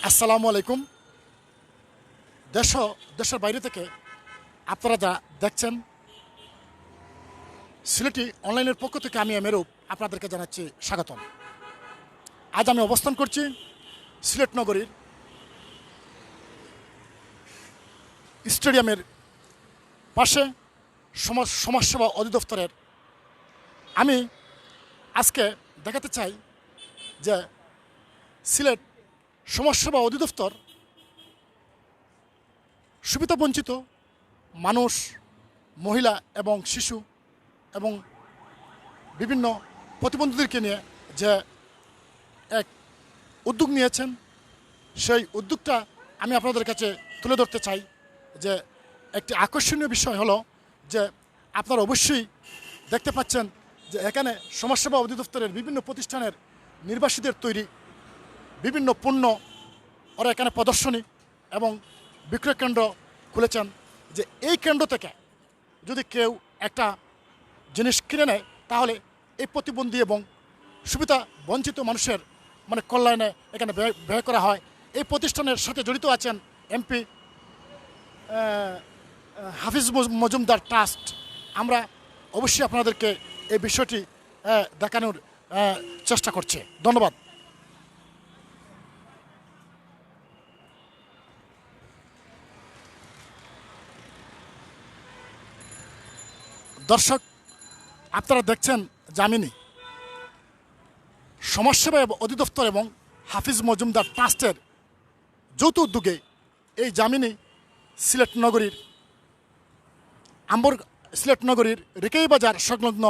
আসসালামু আলাইকুম। দেশের বাইরে থেকে আপনারা যা দেখছেন, সিলেটি অনলাইনের পক্ষ থেকে আমি এমেরূপ আপনাদেরকে জানাচ্ছি স্বাগতম। আজ আমি অবস্থান করছি সিলেট নগরীর স্টেডিয়ামের পাশে সমাজসেবা অধিদপ্তরের। আমি আজকে দেখাতে চাই যে সিলেট সমাজসেবা অধিদপ্তর সুবিধাবঞ্চিত মানুষ, মহিলা এবং শিশু এবং বিভিন্ন প্রতিবন্ধীদেরকে নিয়ে যে এক উদ্যোগ নিয়েছেন, সেই উদ্যোগটা আমি আপনাদের কাছে তুলে ধরতে চাই। যে একটি আকর্ষণীয় বিষয় হলো যে আপনারা অবশ্যই দেখতে পাচ্ছেন যে এখানে সমাজসেবা অধিদপ্তরের বিভিন্ন প্রতিষ্ঠানের নির্বাসীদের তৈরি বিভিন্ন পণ্য ওরা এখানে প্রদর্শনী এবং বিক্রয় কেন্দ্র খুলেছেন। যে এই কেন্দ্র থেকে যদি কেউ একটা জিনিস কিনে নেয়, তাহলে এই প্রতিবন্ধী এবং সুবিধা বঞ্চিত মানুষের কল্যাণে এখানে ব্যয় করা হয়। এই প্রতিষ্ঠানের সাথে জড়িত আছেন এমপি হাফিজ মজুমদার ট্রাস্ট। আমরা অবশ্যই আপনাদেরকে এই বিষয়টি দেখানোর চেষ্টা করছি। ধন্যবাদ। দর্শক, আপনারা দেখছেন জামিনী সমাজসেবা অধিদপ্তর এবং হাফিজ মজুমদার ট্রাস্টের যৌথ উদ্যোগে এই জামিনী সিলেট নগরীর রিকেই বাজার সংলগ্ন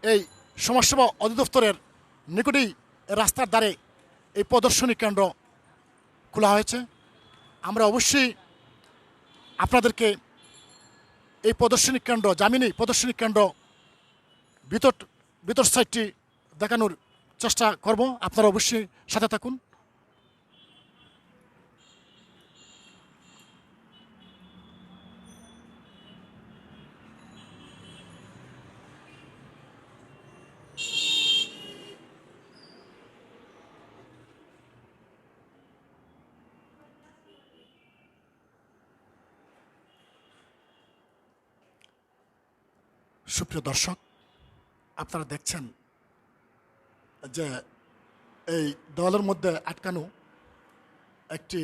এই সমাজসেবা অধিদপ্তরের নিকটেই রাস্তার ধারে এই প্রদর্শনী কেন্দ্র খোলা হয়েছে। আমরা অবশ্যই আপনাদেরকে এই প্রদর্শনী কেন্দ্র, জামিনী প্রদর্শনী কেন্দ্র ভিতর সাইডটি দেখানোর চেষ্টা করব। আপনারা অবশ্যই সাথে থাকুন। সুপ্রিয় দর্শক, আপনারা দেখছেন যে এই দেওয়ালের মধ্যে আটকানো একটি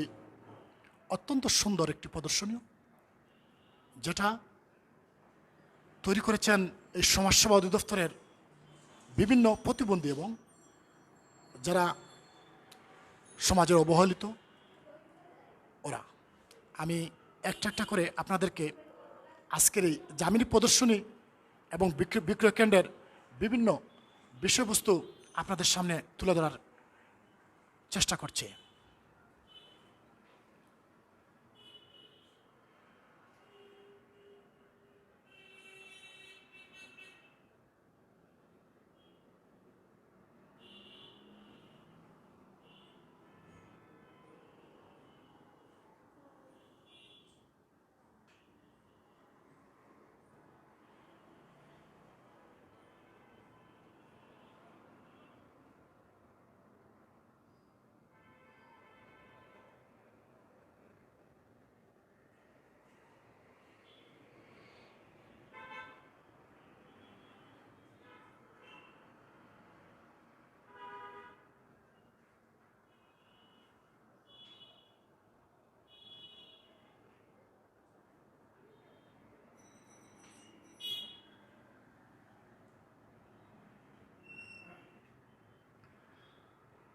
অত্যন্ত সুন্দর একটি প্রদর্শনী, যেটা তৈরি করেছেন এই সমাজসেবা অধিদপ্তরের বিভিন্ন প্রতিবন্ধী এবং যারা সমাজের অবহেলিত ওরা। আমি একটা একটা করে আপনাদেরকে আজকের এই জামিনী প্রদর্শনী এবং বিক্রয় কেন্দ্রের বিভিন্ন বিষয়বস্তু আপনাদের সামনে তুলে ধরার চেষ্টা করছি।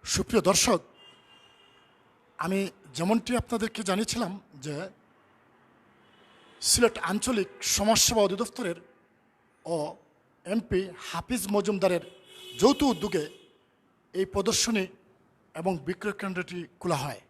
সুপ্রিয় দর্শক, আমি যেমনটি আপনাদেরকে জানিয়েছিলাম যে সিলেট আঞ্চলিক সমাজসেবা অধিদপ্তরের ও এমপি হাফিজ মজুমদারের যৌথ উদ্যোগে এই প্রদর্শনী এবং বিক্রয় কেন্দ্রটি খোলা হয়।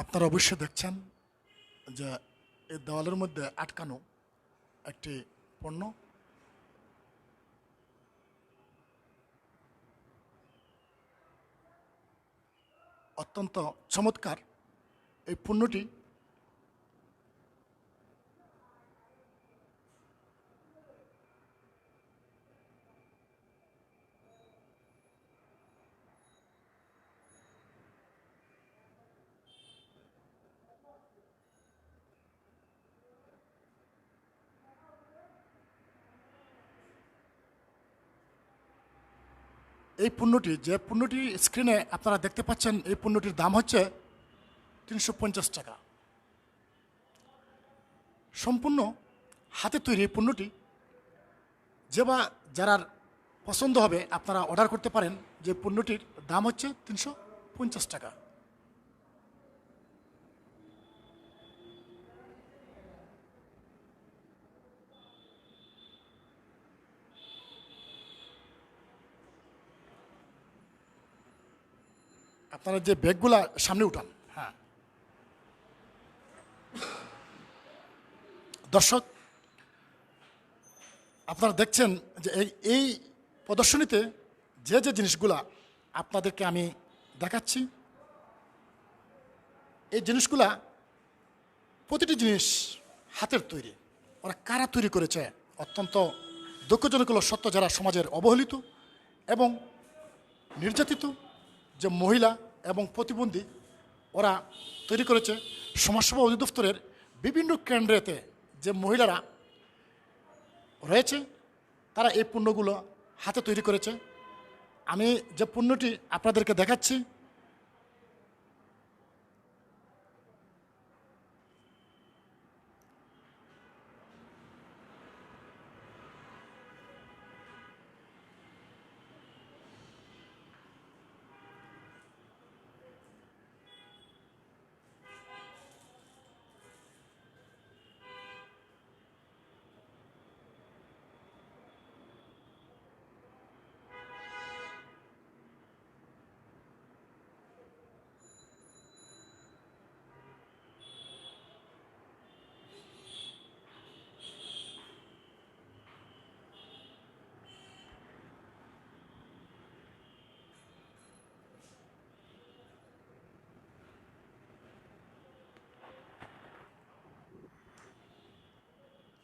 আপনারা অবশ্যই দেখছেন যে এই দেওয়ালের মধ্যে আটকানো একটি পণ্য। অত্যন্ত চমৎকার এই পণ্যটি। এই পণ্যটি, যে পণ্যটি স্ক্রিনে আপনারা দেখতে পাচ্ছেন, এই পণ্যটির দাম হচ্ছে 350 টাকা। সম্পূর্ণ হাতে তৈরি এই পণ্যটি যারা পছন্দ হবে আপনারা অর্ডার করতে পারেন। যে পণ্যটির দাম হচ্ছে 350 টাকা। আপনারা যে ব্যাগগুলা সামনে উঠান। হ্যাঁ দর্শক, আপনারা দেখছেন যে এই প্রদর্শনীতে যে জিনিসগুলা আপনাদেরকে আমি দেখাচ্ছি, এই জিনিসগুলা প্রতিটি জিনিস হাতের তৈরি। ওরা কারা তৈরি করেছে? অত্যন্ত দুঃখজনক হলো সত্য, যারা সমাজের অবহেলিত এবং নির্যাতিত যে মহিলা এবং প্রতিবন্ধী, ওরা তৈরি করেছে। সমাজসেবা অধিদপ্তরের বিভিন্ন কেন্দ্রেতে যে মহিলারা রয়েছে, তারা এই পণ্যগুলো হাতে তৈরি করেছে। আমি যে পণ্যটি আপনাদেরকে দেখাচ্ছি,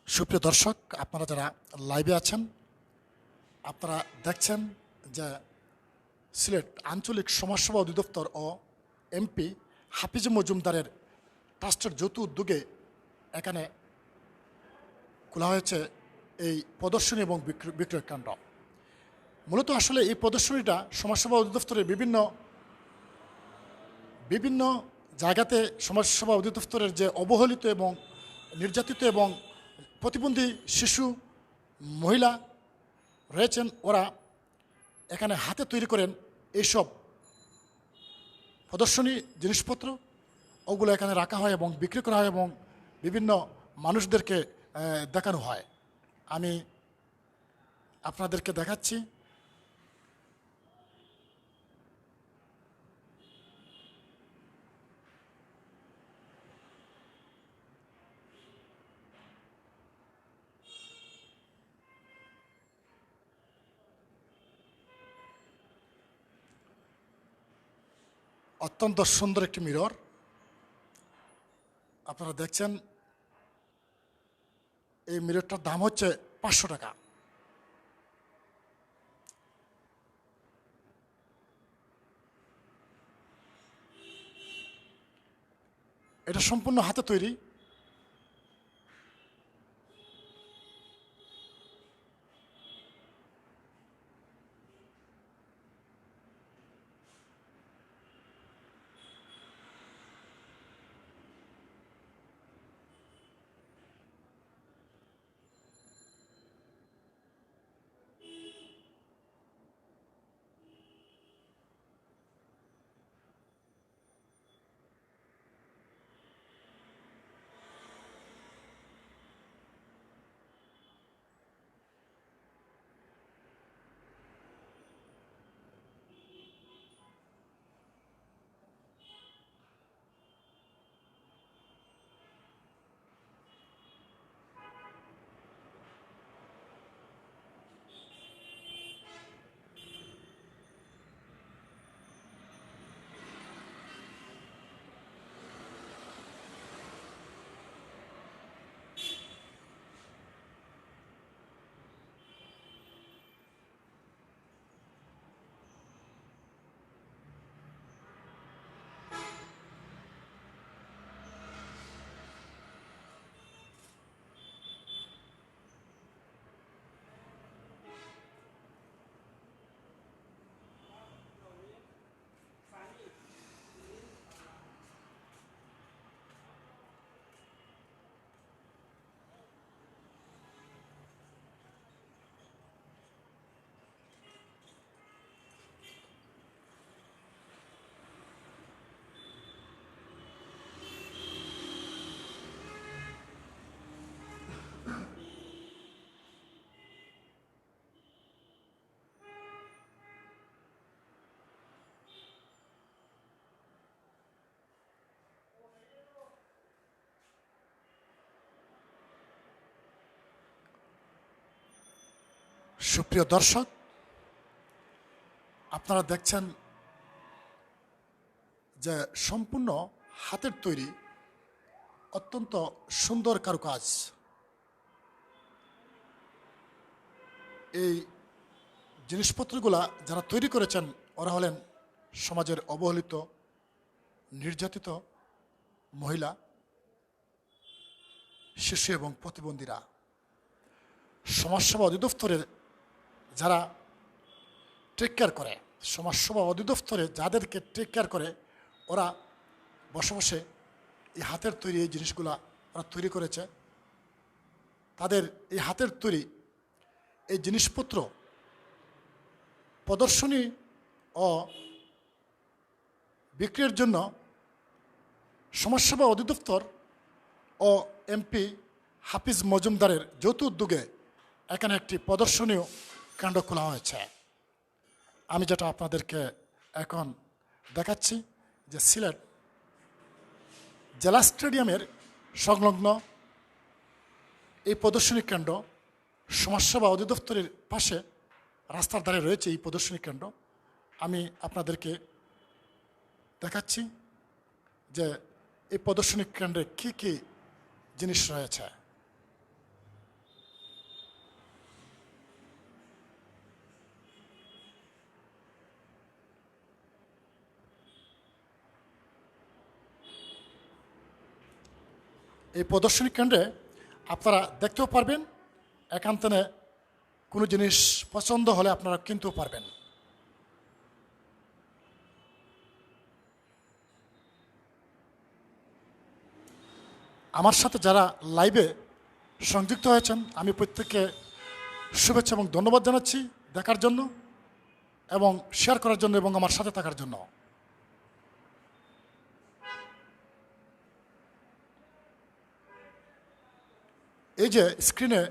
সুপ্রিয় দর্শক, আপনারা যারা লাইভে আছেন, আপনারা দেখছেন যে সিলেট আঞ্চলিক সমাজসেবা অধিদপ্তর ও এমপি হাফিজ মজুমদারের ট্রাস্টের যৌথ উদ্যোগে এখানে খোলা হয়েছে এই প্রদর্শনী এবং বিক্রয় কেন্দ্র। মূলত আসলে এই প্রদর্শনীটা সমাজসেবা অধিদপ্তরের বিভিন্ন জায়গাতে সমাজসেবা অধিদপ্তরের যে অবহেলিত এবং নির্যাতিত এবং প্রতিবন্ধী শিশু মহিলা রয়েছেন, ওরা এখানে হাতে তৈরি করেন এইসব প্রদর্শনী জিনিসপত্র। ওগুলো এখানে রাখা হয় এবং বিক্রি করা হয় এবং বিভিন্ন মানুষদেরকে দেখানো হয়। আমি আপনাদেরকে দেখাচ্ছি। অত্যন্ত সুন্দর একটি মিরর আপনারা দেখছেন। এই মিররটার দাম হচ্ছে 500 টাকা। এটা সম্পূর্ণ হাতে তৈরি। সুপ্রিয় দর্শক, আপনারা দেখছেন যে সম্পূর্ণ হাতের তৈরি অত্যন্ত সুন্দর কারুকাজ। এই জিনিসপত্রগুলা যারা তৈরি করেছেন ওরা হলেন সমাজের অবহেলিত, নির্যাতিত মহিলা, শিশু এবং প্রতিবন্ধীরা। সমাজসেবা অধিদপ্তরে যারা টেক কেয়ার করে, সমাজসেবা অধিদপ্তরে যাদেরকে টেক কেয়ার করে, ওরা বসে বসে এই হাতের তৈরি এই জিনিসগুলা ওরা তৈরি করেছে। তাদের এই হাতের তৈরি এই জিনিসপত্র প্রদর্শনী ও বিক্রির জন্য সমাজসেবা অধিদপ্তর ও এমপি হাফিজ মজুমদারের যৌথ উদ্যোগে এখানে একটি প্রদর্শনীয় কেন্দ্র খোলা হয়েছে। আমি যেটা আপনাদেরকে এখন দেখাচ্ছি যে সিলেট জেলা স্টেডিয়ামের সংলগ্ন এই প্রদর্শনী কেন্দ্র, সমাজসেবা অধিদপ্তরের পাশে রাস্তার ধারে রয়েছে এই প্রদর্শনী কেন্দ্র। আমি আপনাদেরকে দেখাচ্ছি যে এই প্রদর্শনী কেন্দ্রে কী কী জিনিস রয়েছে। এই প্রদর্শনী কেন্দ্রে আপনারা দেখতেও পারবেন, এখান থেকে কোনো জিনিস পছন্দ হলে আপনারা কিনতেও পারবেন। আমার সাথে যারা লাইভে সংযুক্ত হয়েছেন আমি প্রত্যেককে শুভেচ্ছা এবং ধন্যবাদ জানাচ্ছি দেখার জন্য এবং শেয়ার করার জন্য এবং আমার সাথে থাকার জন্য। এই যে স্ক্রিনে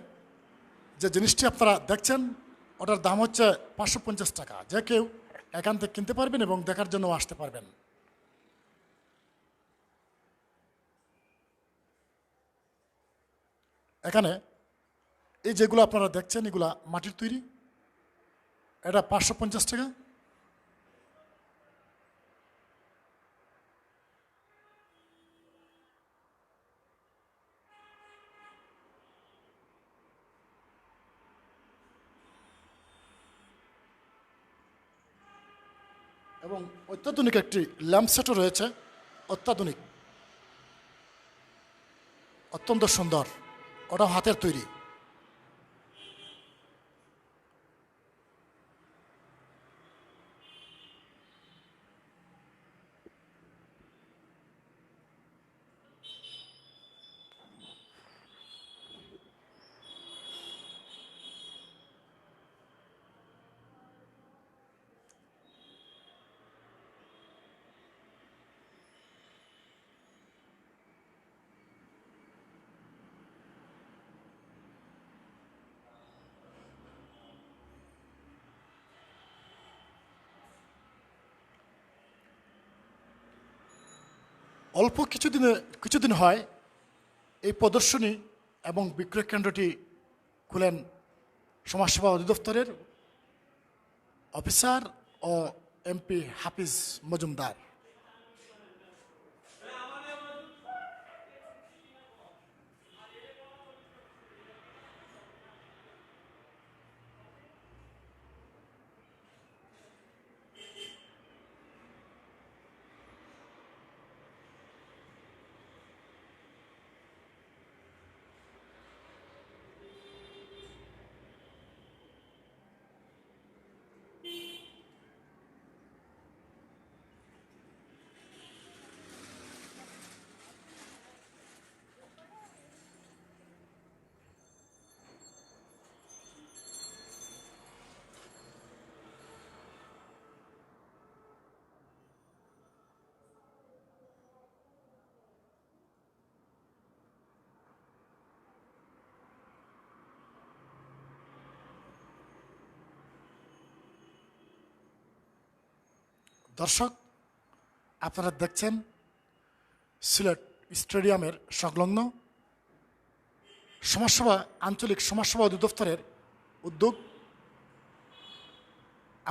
যে জিনিসটি আপনারা দেখছেন ওটার দাম হচ্ছে 550 টাকা। যে কেউ এখান থেকে কিনতে পারবেন এবং দেখার জন্য আসতে পারবেন। এখানে এই যেগুলো আপনারা দেখছেন এগুলা মাটির তৈরি, এটা 550 টাকা। এবং অত্যাধুনিক একটি ল্যাম্প সেটও রয়েছে, অত্যাধুনিক, অত্যন্ত সুন্দর, ওটাও হাতের তৈরি। অল্প কিছুদিন হয় এই প্রদর্শনী এবং বিক্রয় কেন্দ্রটি খুলেন সমাজসেবা অধিদপ্তরের অফিসার ও এমপি হাফিজ মজুমদার। দর্শক, আপনারা দেখছেন সিলেট স্টেডিয়ামের সংলগ্ন আঞ্চলিক সমাজসেবা অধিদপ্তরের উদ্যোগ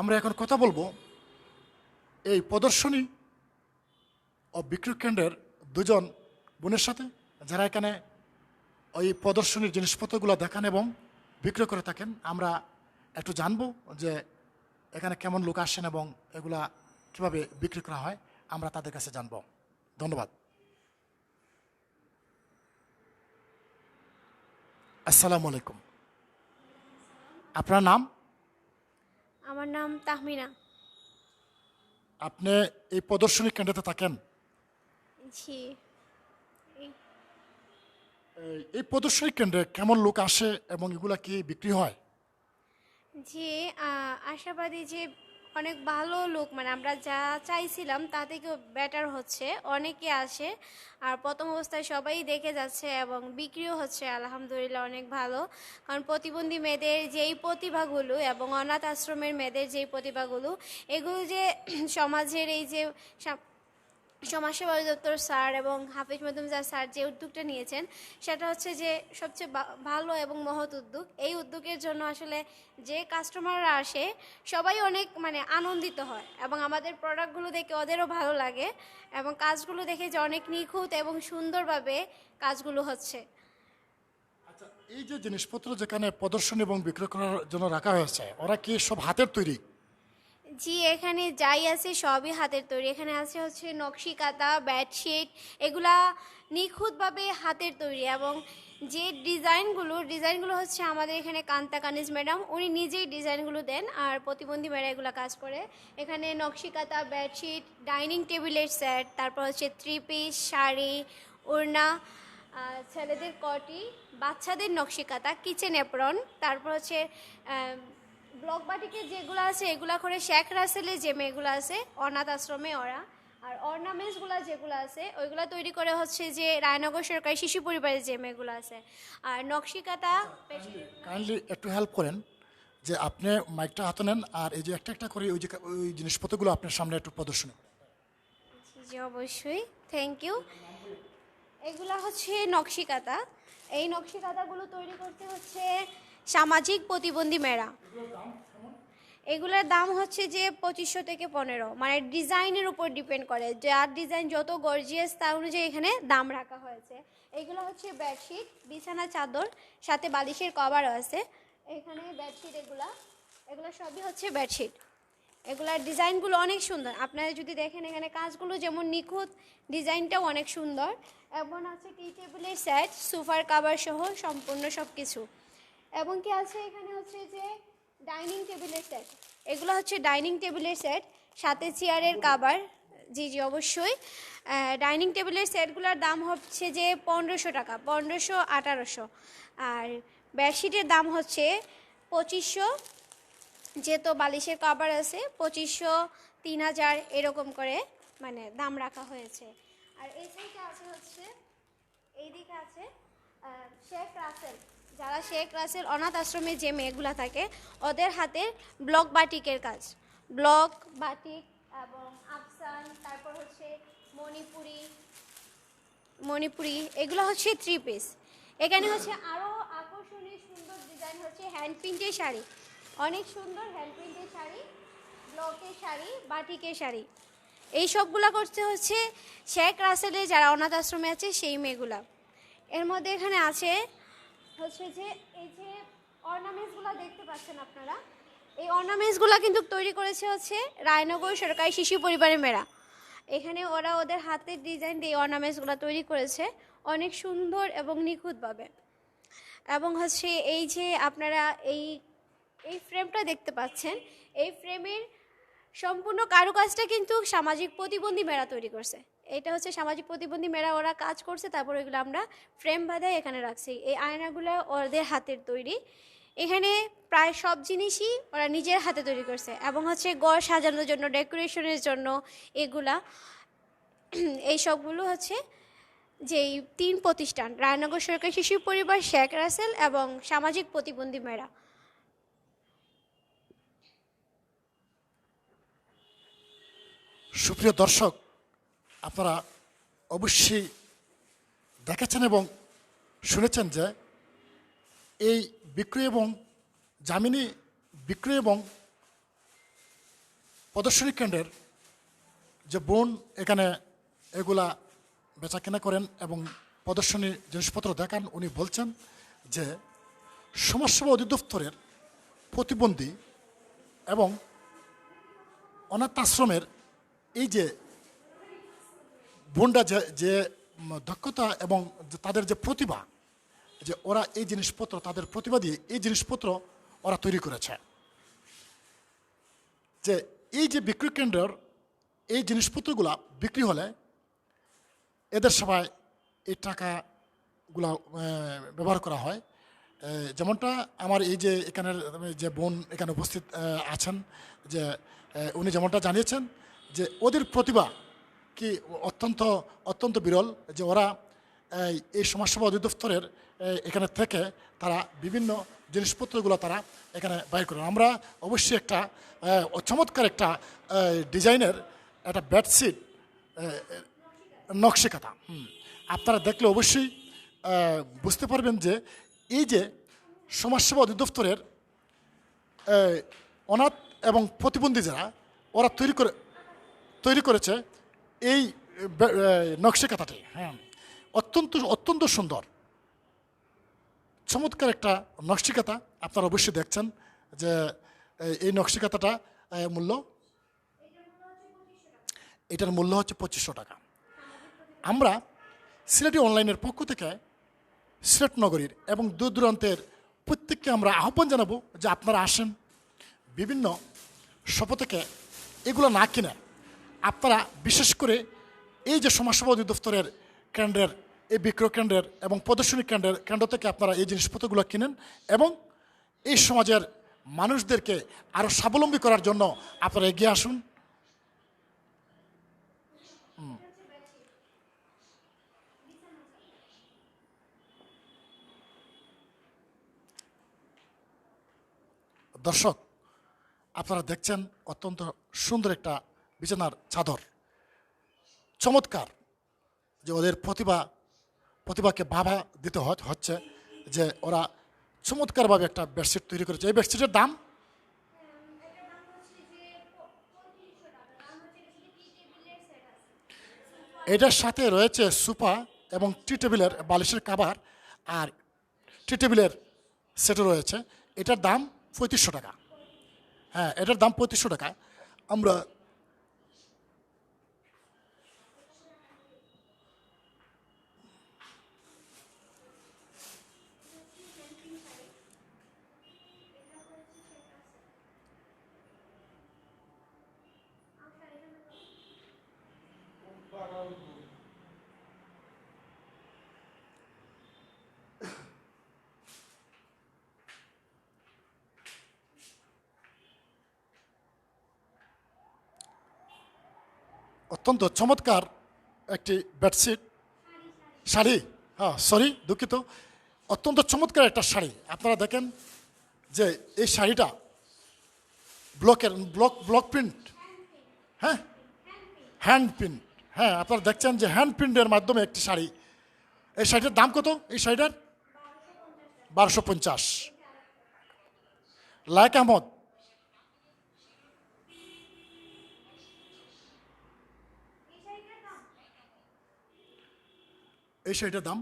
আমরা এখন কথা বলবো এই প্রদর্শনী ও বিক্রয় কেন্দ্রের দুজন বোনের সাথে, যারা এখানে ওই প্রদর্শনীর জিনিসপত্রগুলো দেখান এবং বিক্রয় করে থাকেন। আমরা একটু জানবো যে এখানে কেমন লোক আসেন এবং এগুলা কিভাবে বিক্রি করা হয়, আমরা তাদের কাছে জানবো। ধন্যবাদ। আসসালামু আলাইকুম। আপনার নাম? আমার নাম তাহমিনা। আপনি এই প্রদর্শনী কেন্দ্রতে থাকেন? জি। এই প্রদর্শনী কেন্দ্রে কেমন লোক আসে এবং এগুলা কি বিক্রি হয়? জি, আশাবাদী যে অনেক ভালো লোক, মানে আমরা যা চাইছিলাম তা থেকেও বেটার হচ্ছে, অনেকে আসে। আর প্রথম অবস্থায় সবাই দেখে যাচ্ছে এবং বিক্রিও হচ্ছে আলহামদুলিল্লাহ অনেক ভালো। কারণ প্রতিবন্ধী মেয়েদের যেই প্রতিভাগুলো এবং অনাথ আশ্রমের মেয়েদের যেই প্রতিভাগুলো, এগুলো যে সমাজের এই যে সমাজসেবা অধিদপ্তর স্যার এবং হাফিজ মজুমদার স্যার যে উদ্যোগটা নিয়েছেন, সেটা হচ্ছে যে সবচেয়ে ভালো এবং মহৎ উদ্যোগ। এই উদ্যোগের জন্য আসলে যে কাস্টমাররা আসে সবাই অনেক মানে আনন্দিত হয় এবং আমাদের প্রোডাক্টগুলো দেখে ওদেরও ভালো লাগে এবং কাজগুলো দেখে যে অনেক নিখুঁত এবং সুন্দরভাবে কাজগুলো হচ্ছে। আচ্ছা, এই যে জিনিসপত্র যেখানে প্রদর্শনী এবং বিক্রয় করার জন্য রাখা হয়েছে, ওরা কি সব হাতের তৈরি? জি, এখানে যাই আছে সবই হাতের তৈরি। এখানে আছে হচ্ছে নকশি কাঁথা, বেডশিট, এগুলা নিখুঁতভাবে হাতের তৈরি এবং যে ডিজাইনগুলো হচ্ছে আমাদের এখানে কান্তা কানিজ ম্যাডাম, উনি নিজেই ডিজাইনগুলো দেন আর প্রতিবন্ধী মেয়েরা এগুলো কাজ করে। এখানে নকশি কাঁথা, বেডশিট, ডাইনিং টেবিলের সেট, তারপর হচ্ছে 3 পিস, শাড়ি, ওড়না, ছেলেদের কটি, বাচ্চাদের নকশি কাঁথা, কিচেন অ্যাপ্রন, তারপর হচ্ছে ব্লক বাটিকে যেগুলো আছে এগুলা করে শেখ রাসেলের যে মেয়েগুলো আছে অনাথ আশ্রমে ওরা, আর অর্নামেন্টসগুলো যেগুলো আছে ওইগুলো তৈরি করে হচ্ছে যে রায়নগর সরকারি শিশু পরিবারের যে মেয়েগুলো আছে। আর নকশিকাতা কাইন্ডলি একটু হেল্প করেন যে আপনি মাইকটা হাতে নেন আর এই যে একটা একটা করে ওই যে ওই জিনিসপত্রগুলো আপনার সামনে একটু প্রদর্শনী। জি অবশ্যই, থ্যাংক ইউ। এগুলা হচ্ছে নকশিকাতা। এই নকশিকাতাগুলো তৈরি করতে হচ্ছে সামাজিক প্রতিবন্ধী মেয়েরা। এগুলোর দাম হচ্ছে যে 2500 থেকে 15, মানে ডিজাইনের উপর ডিপেন্ড করে, যার ডিজাইন যত গর্জিয়াস তার অনুযায়ী এখানে দাম রাখা হয়েছে। এগুলো হচ্ছে বেডশিট, বিছানা চাদর, সাথে বালিশের কভারও আছে। এখানে বেডশিট, এগুলো সবই হচ্ছে বেডশিট। এগুলার ডিজাইনগুলো অনেক সুন্দর, আপনারা যদি দেখেন এখানে কাজগুলো যেমন নিখুঁত, ডিজাইনটাও অনেক সুন্দর। এবং আছে টি টেবিলের সেট, সোফার কাভার সহ সম্পূর্ণ সব কিছু। এবং কি আছে এখানে হচ্ছে যে ডাইনিং টেবিলের সেট, এগুলো হচ্ছে ডাইনিং টেবিলের সেট, সাথে চেয়ারের কাভার। জি জি অবশ্যই। ডাইনিং টেবিলের সেটগুলোর দাম হচ্ছে যে 1500 টাকা, 1500, 1800। আর বেডশিটের দাম হচ্ছে 2500, যেহেতু বালিশের কাভার আছে 2500, 3000 এরকম করে মানে দাম রাখা হয়েছে। আর এই সাইডে আছে হচ্ছে, এইদিকে আছে শেখ রাসেল, যারা শেখ রাসেল অনাথ আশ্রমে যে মেয়েগুলা থাকে ওদের হাতে ব্লক বাটিকের কাজ, ব্লক বাটিক এবং আফসান, তারপর হচ্ছে মণিপুরি, এগুলো হচ্ছে 3 পিস। এখানে হচ্ছে আরও আকর্ষণীয় সুন্দর ডিজাইন হচ্ছে হ্যান্ড প্রিন্টের শাড়ি, অনেক সুন্দর হ্যান্ড প্রিন্টের শাড়ি, ব্লকের শাড়ি, বাটিকের শাড়ি। এই সবগুলা করতে হচ্ছে শেখ রাসেলের যারা অনাথ আশ্রমে আছে সেই মেয়েগুলা। এর মধ্যে এখানে আছে হচ্ছে যে এই যে অর্নামেন্টসগুলো দেখতে পাচ্ছেন আপনারা, এই অর্নামেন্টসগুলো কিন্তু তৈরি করেছে হচ্ছে রায়নগর সরকারি শিশু পরিবারের মেয়েরা। এখানে ওরা ওদের হাতের ডিজাইন দিয়ে অর্নামেন্টসগুলো তৈরি করেছে অনেক সুন্দর এবং নিখুঁতভাবে। এবং হচ্ছে এই যে আপনারা এই ফ্রেমটা দেখতে পাচ্ছেন, এই ফ্রেমের সম্পূর্ণ কারুকাজটা কিন্তু সামাজিক প্রতিবন্ধী মেয়েরা তৈরি করছে। এটা হচ্ছে সামাজিক প্রতিবন্ধী মেয়েরা ওরা কাজ করছে, তারপর এগুলো আমরা ফ্রেম বাঁধাই এখানে রাখছি। এই আয়নাগুলো ওদের হাতের তৈরি। এখানে প্রায় সব জিনিসই ওরা নিজের হাতে তৈরি করছে এবং হচ্ছে ঘর সাজানোর জন্য, ডেকোরেশনের জন্য এগুলা, এই সবগুলো হচ্ছে যেই 3 প্রতিষ্ঠান, রায়নগর সরকারি শিশু পরিবার, শেখ রাসেল এবং সামাজিক প্রতিবন্ধী মেয়েরা। সুপ্রিয় দর্শক, আপনারা অবশ্যই দেখেছেন এবং শুনেছেন যে এই বিক্রয় এবং জামিনী বিক্রয় এবং প্রদর্শনী কেন্দ্রের যে বোন এখানে এগুলা বেচা কেনা করেন এবং প্রদর্শনীর জিনিসপত্র দেখান, উনি বলছেন যে সমাজসেবা অধিদপ্তরের প্রতিবন্ধী এবং অনাথ আশ্রমের এই যে বোনরা যে দক্ষতা এবং তাদের যে প্রতিভা, যে ওরা এই জিনিসপত্র, তাদের প্রতিভা দিয়ে এই জিনিসপত্র ওরা তৈরি করেছে। যে এই যে বিক্রয় কেন্দ্রের এই জিনিসপত্রগুলা বিক্রি হলে এদের সবাই এই টাকাগুলা ব্যবহার করা হয়। যেমনটা আমার এই যে এখানের যে বোন এখানে উপস্থিত আছেন, যে উনি যেমনটা জানিয়েছেন যে ওদের প্রতিভা কি অত্যন্ত অত্যন্ত বিরল, যে ওরা এই সমাজসেবা অধিদপ্তরের এখানে থেকে তারা বিভিন্ন জিনিসপত্রগুলো তারা এখানে বাইর করেন। আমরা অবশ্যই একটা চমৎকার একটা ডিজাইনের একটা বেডশিট নকশিকাতা আপনারা দেখলে অবশ্যই বুঝতে পারবেন যে এই যে সমাজসেবা অধিদপ্তরের অনাথ এবং প্রতিবন্ধী যারা ওরা তৈরি করেছে এই নকশিকাতাটি। হ্যাঁ, অত্যন্ত অত্যন্ত সুন্দর চমৎকার একটা নকশিকাতা। আপনারা অবশ্যই দেখছেন যে এই নকশিকাতাটা এটার মূল্য হচ্ছে 2500 টাকা। আমরা সিলেটি অনলাইনের পক্ষ থেকে সিলেট নগরীর এবং দূর দূরান্তের প্রত্যেককে আমরা আহ্বান জানাবো যে আপনারা আসেন, বিভিন্ন শপ থেকে এগুলো না কিনে আপনারা বিশেষ করে এই যে সমাজসেবা অধিদপ্তরের কেন্দ্রের এই বিক্রয় কেন্দ্রের এবং প্রদর্শনী কেন্দ্র থেকে আপনারা এই জিনিসপত্রগুলো কিনেন এবং এই সমাজের মানুষদেরকে আরও স্বাবলম্বী করার জন্য আপনারা এগিয়ে আসুন। দর্শক, আপনারা দেখছেন অত্যন্ত সুন্দর একটা বিছানার চাদর, চমৎকার। যে ওদের প্রতিভাকে বাবা দিতে হচ্ছে যে ওরা চমৎকারভাবে একটা বেডশিট তৈরি করেছে। এই বেডশিটের দাম এটার সাথে রয়েছে সোফা এবং টি টেবিলের বালিশের কাভার আর টি টেবিলের সেটও রয়েছে। এটার দাম 3500 টাকা। হ্যাঁ, এটার দাম 3500 টাকা। আমরা অত্যন্ত চমৎকার একটি বেডশিট শাড়ি, হ্যাঁ সরি দুঃখিত, অত্যন্ত চমৎকার একটা শাড়ি। আপনারা দেখেন যে এই শাড়িটা ব্লক প্রিন্ট, হ্যাঁ হ্যান্ড প্রিন্ট, হ্যাঁ আপনারা দেখছেন যে হ্যান্ড প্রিন্টের মাধ্যমে একটি শাড়ি। এই শাড়িটার দাম কত? এই শাড়িটার 1250। লায়ক আহমদ, এই শাড়িটার দাম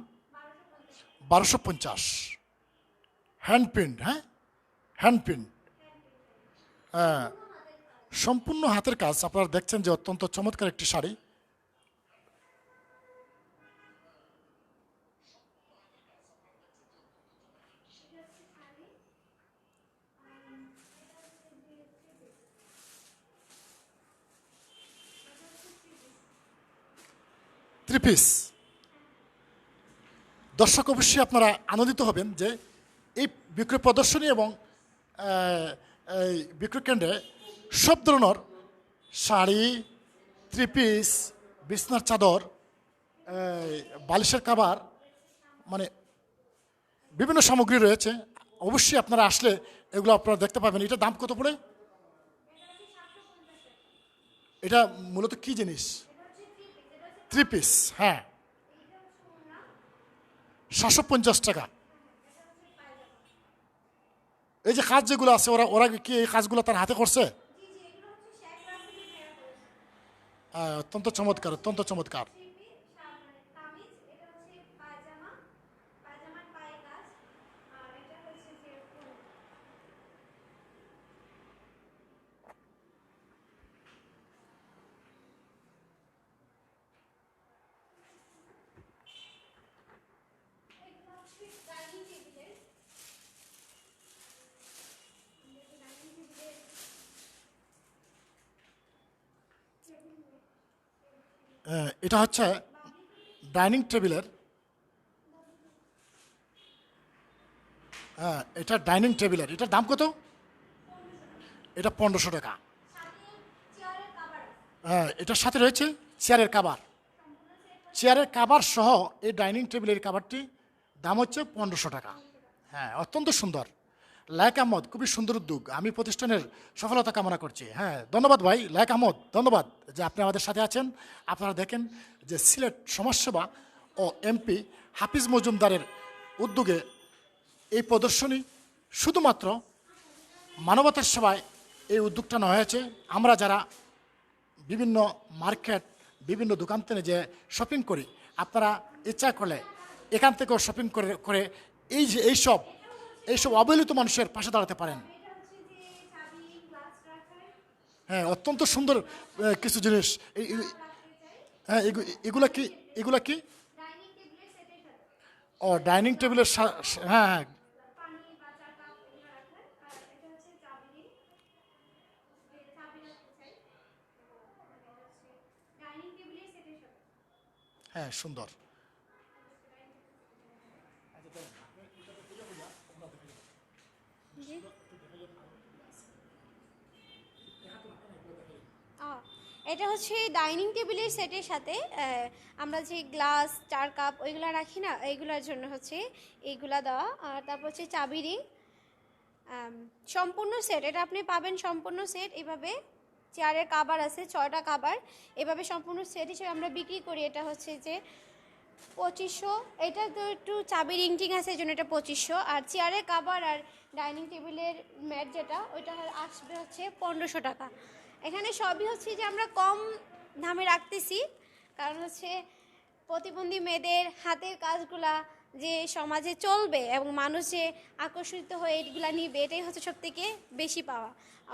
1250, হ্যান্ড প্রিন্ট। হ্যাঁ, হ্যান্ড প্রিন্ট, হ্যাঁ সম্পূর্ণ হাতের কাজ। আপনারা দেখছেন যে অত্যন্ত চমৎকার একটি শাড়ি। Three piece. দর্শক অবশ্যই আপনারা আনন্দিত হবেন যে এই বিক্রয় প্রদর্শনী এবং এই বিক্রয় কেন্দ্রে সব ধরনের শাড়ি, থ্রি পিস, বিছনার চাদর, বালিশের কাভার, মানে বিভিন্ন সামগ্রী রয়েছে। অবশ্যই আপনারা আসলে এগুলো আপনারা দেখতে পাবেন। এটার দাম কত পড়ে? এটা মূলত কি জিনিস? থ্রি পিস, হ্যাঁ 750 টাকা। এই যে কাজ যেগুলো আছে ওরা কি এই কাজগুলো তার হাতে করছে? হ্যাঁ, অত্যন্ত চমৎকার, অত্যন্ত চমৎকার। কামিজ, এটা হচ্ছে পায়জামা, পায়জামার পায়ে কাজ, আর এটা হচ্ছে যে এগুলো হচ্ছে ডাইনিং টেবিলের, ডাইনিং টেবিলের এটা হচ্ছে ডাইনিং টেবিলের, হ্যাঁ এটা ডাইনিং টেবিলের, এটার দাম কত? এটা 1500 টাকা। সাথে চেয়ারের কভার আছে। হ্যাঁ, এটার সাথে রয়েছে চেয়ারের কাভার। চেয়ারের কাভার সহ এই ডাইনিং টেবিলের কাভারটি দাম হচ্ছে 1500 টাকা। হ্যাঁ, অত্যন্ত সুন্দর। লায়ক আহমদ, খুবই সুন্দর উদ্যোগ। আমি প্রতিষ্ঠানের সফলতা কামনা করছি। হ্যাঁ, ধন্যবাদ ভাই লায়ক আহমদ, ধন্যবাদ যে আপনি আমাদের সাথে আছেন। আপনারা দেখেন যে সিলেট সমাজসেবা ও এমপি হাফিজ মজুমদারের উদ্যোগে এই প্রদর্শনী শুধুমাত্র মানবতার সেবায় এই উদ্যোগটা নেওয়া হয়েছে। আমরা যারা বিভিন্ন মার্কেট, বিভিন্ন দোকান থেকে যে শপিং করি, আপনারা ইচ্ছা করলে এখান থেকেও শপিং করে করে এই যে এইসব অবহেলিত মানুষের পাশে দাঁড়াতে পারেন। এটা হচ্ছে যে চাবি, গ্লাস রাখার, হ্যাঁ, অত্যন্ত সুন্দর কিছু জিনিস। রাখতে চাই। হ্যাঁ, এগুলা কি, এগুলা কি? ডাইনিং টেবিলের সেটের সাথে ও, ডাইনিং টেবিলের হ্যাঁ হ্যাঁ। পানি বা চা কাপ এগুলো রাখার, আর এটা হচ্ছে চাবি, যে চাবি রাখতে চাই। এটা হচ্ছে ডাইনিং টেবিলের সেটের সাথে। হ্যাঁ, সুন্দর। জি। এটা হচ্ছে ডাইনিং টেবিলের সেটের সাথে আমরা যে গ্লাস, চার কাপ ওইগুলো রাখি না, এইগুলোর জন্য হচ্ছে এইগুলা দেওয়া। আর তারপর হচ্ছে চাবি রিং, সম্পূর্ণ সেট, এটা আপনি পাবেন সম্পূর্ণ সেট। এভাবে চেয়ারের কাভার আছে 6টা কাভার, এভাবে সম্পূর্ণ সেট হিসেবে আমরা বিক্রি করি। এটা হচ্ছে যে 2500, এটা তো একটু চাবি রিং টিং আছে এই জন্য এটা 2500। আর চেয়ারের কাভার আর ডাইনিং টেবিলের ম্যাট যেটা, ওইটা আসবে হচ্ছে 1500 টাকা। এখানে সবই হচ্ছে যে আমরা কম দামে রাখতেছি, কারণ হচ্ছে প্রতিবন্ধী মেয়েদের হাতের কাজগুলা যে সমাজে চলবে এবং মানুষ যে আকর্ষিত হয়ে এইগুলা নিবে, এটাই হচ্ছে সব থেকে বেশি পাওয়া।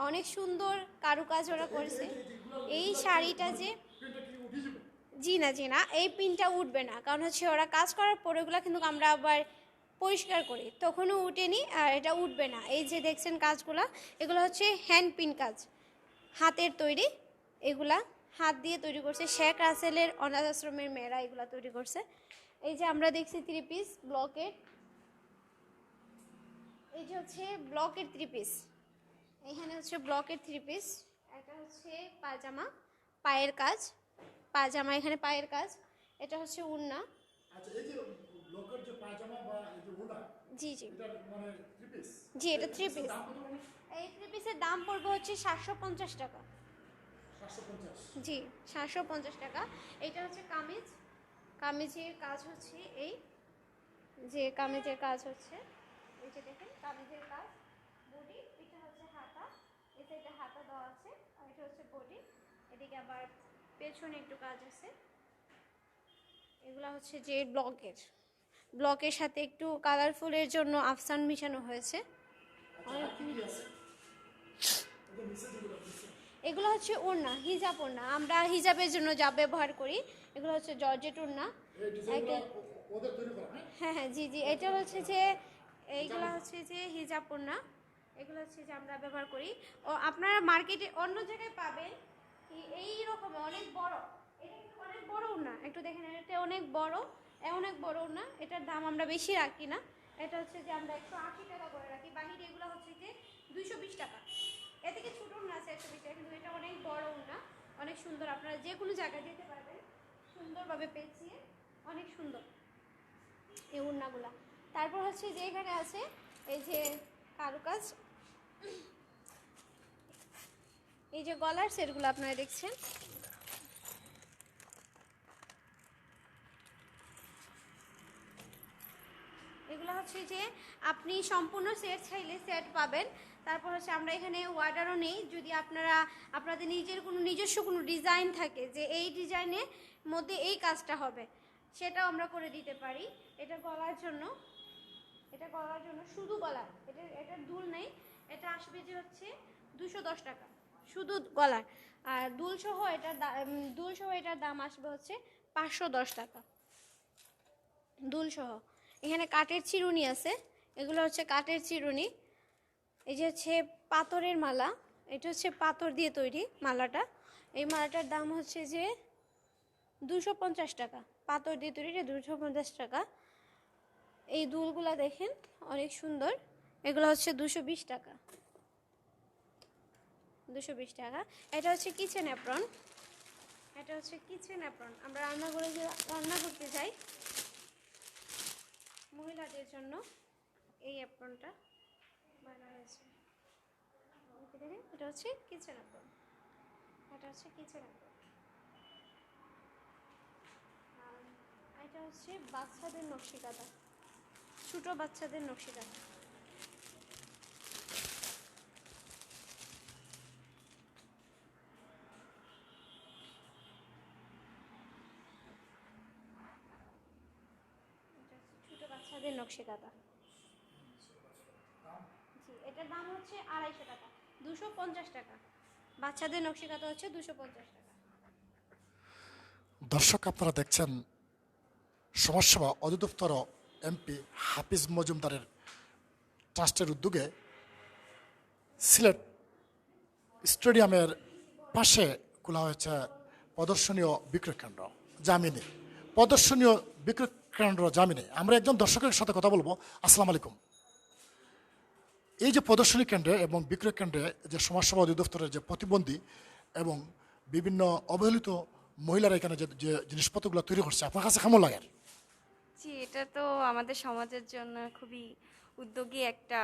অনেক সুন্দর কারুকাজ ওরা করেছে। এই শাড়িটা যে, জি না জি না, এই পিনটা উঠবে না, কারণ হচ্ছে ওরা কাজ করার পরে ওগুলো কিন্তু আমরা আবার পরিষ্কার করি, তখনও উঠেনি, আর এটা উঠবে না। এই যে দেখছেন কাজগুলা, এগুলো হচ্ছে হ্যান্ড পিন কাজ, হাতের তৈরি। এগুলা হাত দিয়ে তৈরি করছে শেখ রাসেলের অনাথ আশ্রমের মেয়েরা, এগুলা তৈরি করছে। এই যে আমরা দেখছি 3 পিস ব্লকের, এই যে হচ্ছে ব্লকের 3 পিস, এখানে হচ্ছে ব্লকের 3 পিস। এটা হচ্ছে পায়জামা, পায়ের কাজ, পায়জামা এখানে পায়ের কাজ। এটা হচ্ছে উন্না। আচ্ছা, এই যে লোকের যে পায়জামা বা এই যে ওড়না, জি জি এটা মানে 3 পিস। জি, এটা 3 পিস। এই 3 পিসের দাম পড়বে হচ্ছে 750 টাকা। 750। জি, 750 টাকা। এটা হচ্ছে কামিজ, কামিজের কাজ হচ্ছে এই যে, কামিজের কাজ হচ্ছে এই যে দেখেন কামিজের কাজ, বডি, এটা হচ্ছে হাতা, এটা হাতা দেওয়া আছে, আর এটা হচ্ছে বডি। এদিকে আবার পেছনে একটু কাজ আছে। এগুলা হচ্ছে যে ব্লকের সাথে একটু কালারফুলের জন্য আফসান মিশানো হয়েছে। এগুলো হচ্ছে ওড়না, হিজাব ওড়না, আমরা হিজাবের জন্য যা ব্যবহার করি। এগুলো হচ্ছে জর্জেট ওড়না। হ্যাঁ হ্যাঁ জি জি, এটা হচ্ছে যে এইগুলো হচ্ছে যে হিজাব ওড়না, এগুলো হচ্ছে যে আমরা ব্যবহার করি। ও আপনারা মার্কেটে অন্য জায়গায় পাবেন এই রকম অনেক বড়, এটা কিন্তু অনেক বড় ওড়না, একটু দেখেন, এটা অনেক বড়, অনেক বড় ওড়না। এটার দাম আমরা বেশি রাখি না, এটা হচ্ছে যে আমরা 180 টাকা করে রাখি। বাহিরে এগুলো হচ্ছে যে 220 টাকা। এর থেকে ছোটো ওড়না আছে 120 টাকা, কিন্তু এটা অনেক বড় ওড়না, অনেক সুন্দর। আপনারা যে কোনো জায়গায় যেতে পারবেন সুন্দরভাবে পেঁচিয়ে, অনেক সুন্দর এই ওড়নাগুলা। তারপর হচ্ছে যে এখানে আছে এই যে কারুকাজ, এই যে গলার সেটগুলো আপনারা দেখছেন, এগুলো হচ্ছে যে আপনি সম্পূর্ণ সেট চাইলে সেট পাবেন। তারপর হচ্ছে আমরা এখানে অর্ডারও নেই, যদি আপনাদের নিজস্ব কোনো ডিজাইন থাকে যে এই ডিজাইনের মধ্যে এই কাজটা হবে, সেটাও আমরা করে দিতে পারি। এটা গলার জন্য শুধু গলা, এটার দুল নেই। এটা আসবে যে হচ্ছে 210 টাকা শুধু গলার, আর দুল সহ এটার দাম আসবে হচ্ছে 510 টাকা দুল সহ। এখানে কাঠের চিরুনি আছে, এগুলো হচ্ছে কাঠের চিরুনি। এই যে হচ্ছে পাথরের মালা, এটা হচ্ছে পাথর দিয়ে তৈরি মালাটা। এই মালাটার দাম হচ্ছে যে 250 টাকা, পাথর দিয়ে তৈরি, 250 টাকা। এই দুলগুলা দেখেন অনেক সুন্দর, এগুলো হচ্ছে 220 টাকা। এটা হচ্ছে কিচেন অ্যাপ্রন, আমরা রান্না করতে যাই মহিলাদের জন্য এই অ্যাপ্রনটা বানানো হয়েছে। এটা হচ্ছে কিচেন অ্যাপ্রন, এটা হচ্ছে বাচ্চাদের নকশি কাঁথা, ছোট বাচ্চাদের নকশি কাঁথা। নকশি কাঁথা, জি, এটার দাম হচ্ছে 250 টাকা, 250 টাকা। বাচ্চাদের নকশি কাঁথা হচ্ছে 250 টাকা। দর্শক, আপনারা দেখছেন সমাজসেবা অধিদপ্তর এমপি হাফিজ মজুমদারের ট্রাস্টের উদ্যোগে সিলেট স্টেডিয়ামের পাশে খোলা হয়েছে প্রদর্শনীয় বিক্রয় কেন্দ্র জামিনে। আমরা একজন দর্শকের সাথে কথা বলবো। আসসালামু আলাইকুম। এই যে প্রদর্শনী কেন্দ্রে এবং বিক্রয় কেন্দ্রে যে সমাজসেবা অধিদপ্তরের যে প্রতিবন্ধী এবং বিভিন্ন অবহেলিত মহিলারা এখানে যে জিনিসপত্রগুলো তৈরি করছে, আপনার কাছে কেমন লাগে? জি, এটা তো আমাদের সমাজের জন্য খুবই উদ্যোগী একটা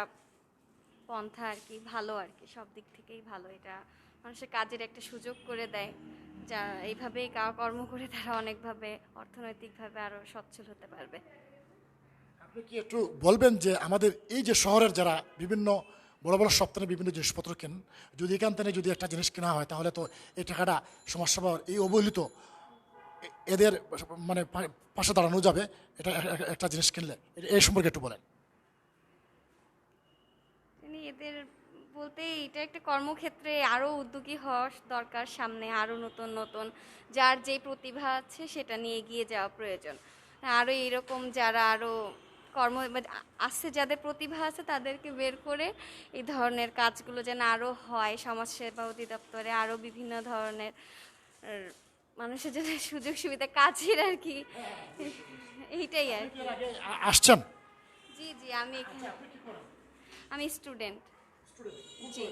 পন্থা আর কি, ভালো আর কি, সব দিক থেকেই ভালো। এটা মানুষের কাজের একটা সুযোগ করে দেয়, যা এইভাবেই কর্ম করে তারা অনেকভাবে অর্থনৈতিকভাবে আরো সচ্ছল হতে পারবে। আপনি কি একটু বলবেন যে আমাদের এই যে শহরের যারা বিভিন্ন বড় বড় সপ্তাহে বিভিন্ন জিনিসপত্র কেনেন, যদি এখান থেকে যদি একটা জিনিস কেনা হয় তাহলে তো এই টাকাটা সমাজসেবার এই অবহেলিত এদের মানে পাশে দাঁড়ানো যাবে, এটা একটা জিনিস কিনলে। এই সম্পর্কে একটু বলেন। এদের বলতে এটা একটা কর্মক্ষেত্রে আরো উদ্যোগী হওয়া দরকার, সামনে আরো নতুন নতুন যার যে প্রতিভা আছে সেটা নিয়ে এগিয়ে যাওয়া প্রয়োজন। আরো এরকম যারা আরো আছে, যাদের প্রতিভা আছে তাদেরকে বের করে এই ধরনের কাজগুলো যেন আরো হয়। সমাজসেবা অধিদপ্তরে আরো বিভিন্ন ধরনের মানুষের জন্য সুযোগ সুবিধা কাজের আর কি, এইটাই আর কি। আসছেন? জি, আমি স্টুডেন্ট। জি,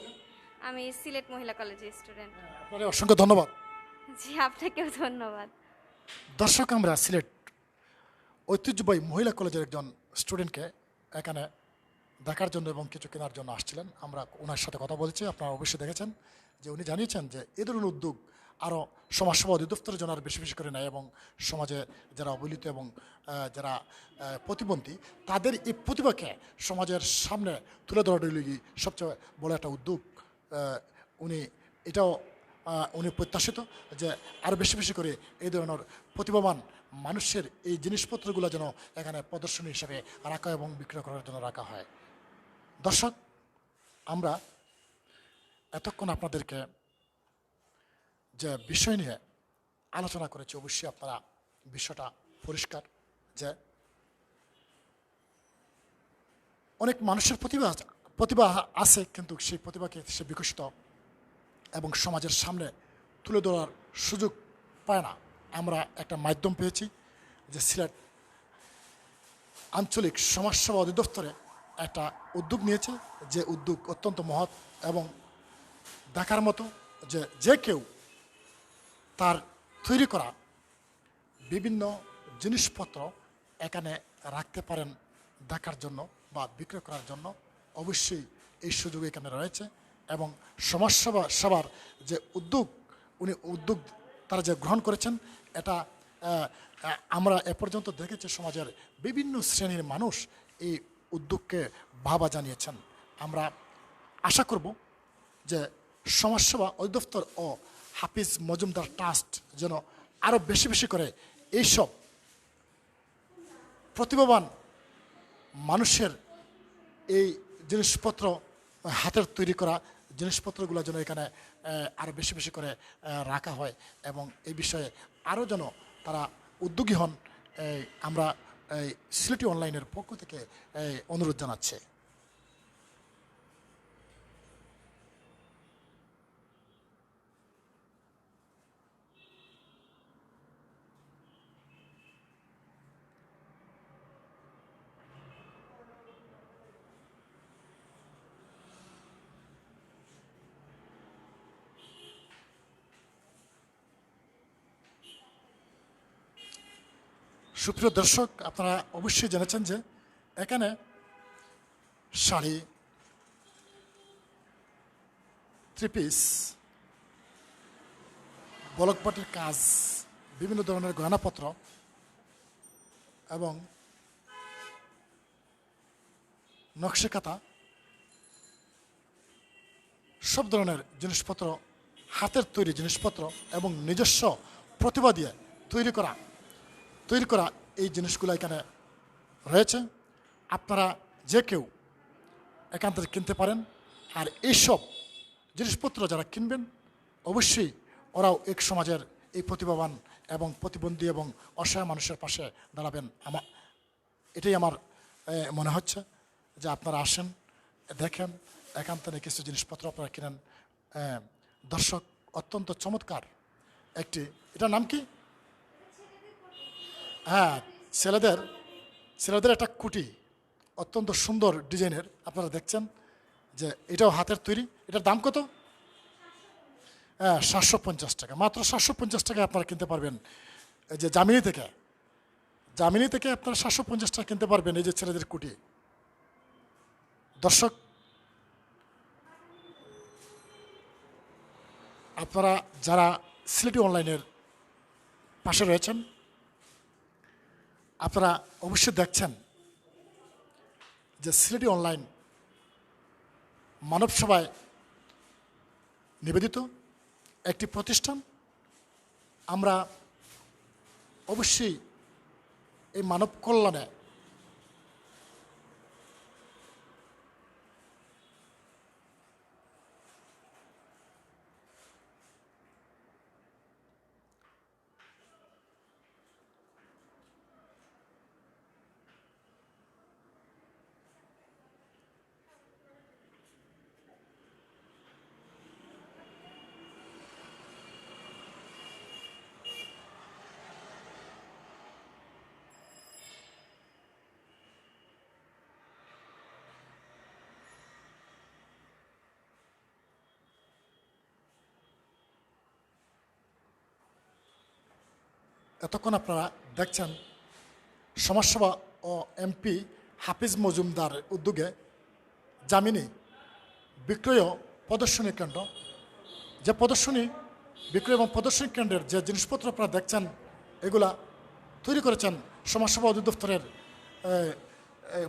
আমি সিলেট মহিলা কলেজের স্টুডেন্ট। আপনাদের অসংখ্য ধন্যবাদ। জি, আপনাকেও ধন্যবাদ। দর্শক, আমরা সিলেট ঐতিহ্যবাহী মহিলা কলেজের একজন স্টুডেন্টকে এখানে দেখার জন্য এবং কিছু কেনার জন্য আসছিলেন। আমরা ওনার সাথে কথা বলেছি, আপনারা অবশ্যই দেখেছেন যে উনি জানিয়েছেন যে এ ধরনের উদ্যোগ আরও সমাজসেবা অধিদপ্তরের জন্য আরও বেশি বেশি করে নেয় এবং সমাজে যারা অবহেলিত এবং যারা প্রতিবন্ধী তাদের এই প্রতিভাকে সমাজের সামনে তুলে ধরাটাই সবচেয়ে বড় একটা উদ্যোগ। উনি প্রত্যাশিত যে আরও বেশি বেশি করে এই ধরনের প্রতিভাবান মানুষের এই জিনিসপত্রগুলো যেন এখানে প্রদর্শনী হিসেবে রাখা এবং বিক্রয় করার জন্য রাখা হয়। দর্শক, আমরা এতক্ষণ আপনাদেরকে যে বিষয় নিয়ে আলোচনা করেছি, অবশ্যই আপনারা বিষয়টা পরিষ্কার যে অনেক মানুষের প্রতিভা আছে, কিন্তু সেই প্রতিভাকে সে বিকশিত এবং সমাজের সামনে তুলে ধরার সুযোগ পায় না। আমরা একটা মাধ্যম পেয়েছি যে সিলেট আঞ্চলিক সমাজসেবা অধিদপ্তরে একটা উদ্যোগ নিয়েছে, যে উদ্যোগ অত্যন্ত মহৎ এবং দেখার মতো। যে কেউ তার তৈরি করা বিভিন্ন জিনিসপত্র এখানে রাখতে পারেন দেখার জন্য বা বিক্রয় করার জন্য। অবশ্যই এই সুযোগ এখানে রয়েছে এবং সমাজসেবার যে উদ্যোগ তারা যে গ্রহণ করেছেন, এটা আমরা এ পর্যন্ত দেখেছি সমাজের বিভিন্ন শ্রেণীর মানুষ এই উদ্যোগকে বাহবা জানিয়েছেন। আমরা আশা করব যে সমাজসেবা অধিদপ্তর ও হাফিজ মজুমদার ট্রাস্ট যেন আরও বেশি বেশি করে এইসব প্রতিভাবান মানুষের এই জিনিসপত্র, হাতের তৈরি করা জিনিসপত্রগুলো যেন এখানে আরও বেশি বেশি করে রাখা হয় এবং এই বিষয়ে আরও যেন তারা উদ্যোগী হন, আমরা সিলেটি অনলাইনের পক্ষ থেকে অনুরোধ জানাচ্ছি। সুপ্রিয় দর্শক, আপনারা অবশ্যই জেনেছেন যে এখানে শাড়ি, থ্রি পিস, বলকপাটির কাজ, বিভিন্ন ধরনের গয়নাপত্র এবং নকশি কাঁথা, সব ধরনের জিনিসপত্র, হাতের তৈরি জিনিসপত্র এবং নিজস্ব প্রতিভা দিয়ে তৈরি করা এই জিনিসগুলো এখানে রয়েছে। আপনারা যে কেউ এখান থেকে কিনতে পারেন। আর এইসব জিনিসপত্র যারা কিনবেন অবশ্যই ওরাও এক সমাজের এই প্রতিভাবান এবং প্রতিবন্ধী এবং অসহায় মানুষের পাশে দাঁড়াবেন। এটাই আমার মনে হচ্ছে যে আপনারা আসেন, দেখেন, এখান থেকে কিছু জিনিসপত্র আপনারা কিনেন। দর্শক, অত্যন্ত চমৎকার একটি, এটার নাম কি? হ্যাঁ, ছেলেদের একটা কুটি, অত্যন্ত সুন্দর ডিজাইনের আপনারা দেখছেন যে এটাও হাতের তৈরি। এটার দাম কত? 750 টাকা, মাত্র 750 টাকায় আপনারা কিনতে পারবেন। এই যে জামিনী থেকে আপনারা 750 টাকা কিনতে পারবেন এই যে ছেলেদের কুটি। দর্শক, আপনারা যারা সিলেটি অনলাইনের পাশে রয়েছেন আপনারা অবশ্যই দেখছেন যে সিলেটি অনলাইন মানব সেবায় নিবেদিত একটি প্রতিষ্ঠান। আমরা অবশ্যই এই মানব কল্যাণে এতক্ষণ আপনারা দেখছেন সমাজসেবা ও এমপি হাফিজ মজুমদার উদ্যোগে জামিনী বিক্রয় ও প্রদর্শনী কেন্দ্র, যে প্রদর্শনী বিক্রয় এবং প্রদর্শনী কেন্দ্রের যে জিনিসপত্র আপনারা দেখছেন এগুলা তৈরি করেছেন সমাজসেবা অধিদপ্তরের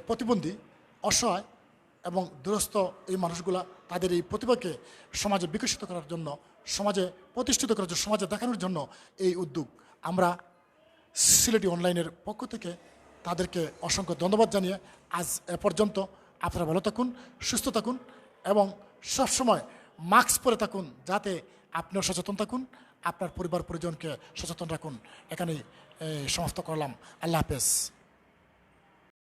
প্রতিবন্ধী, অসহায় এবং দুরস্থ এই মানুষগুলা তাদের এই প্রতিভাকে সমাজে বিকশিত করার জন্য, সমাজে প্রতিষ্ঠিত করার জন্য, সমাজে দেখানোর জন্য এই উদ্যোগ। আমরা সিলেটি অনলাইনের পক্ষ থেকে তাদেরকে অসংখ্য ধন্যবাদ জানিয়ে আজ এ পর্যন্ত আপনারা ভালো থাকুন, সুস্থ থাকুন এবং সবসময় মাস্ক পরে থাকুন, যাতে আপনিও সচেতন থাকুন, আপনার পরিবার পরিজনকে সচেতন রাখুন। এখানেই সমাপ্ত করলাম। আল্লাহ হাফেজ।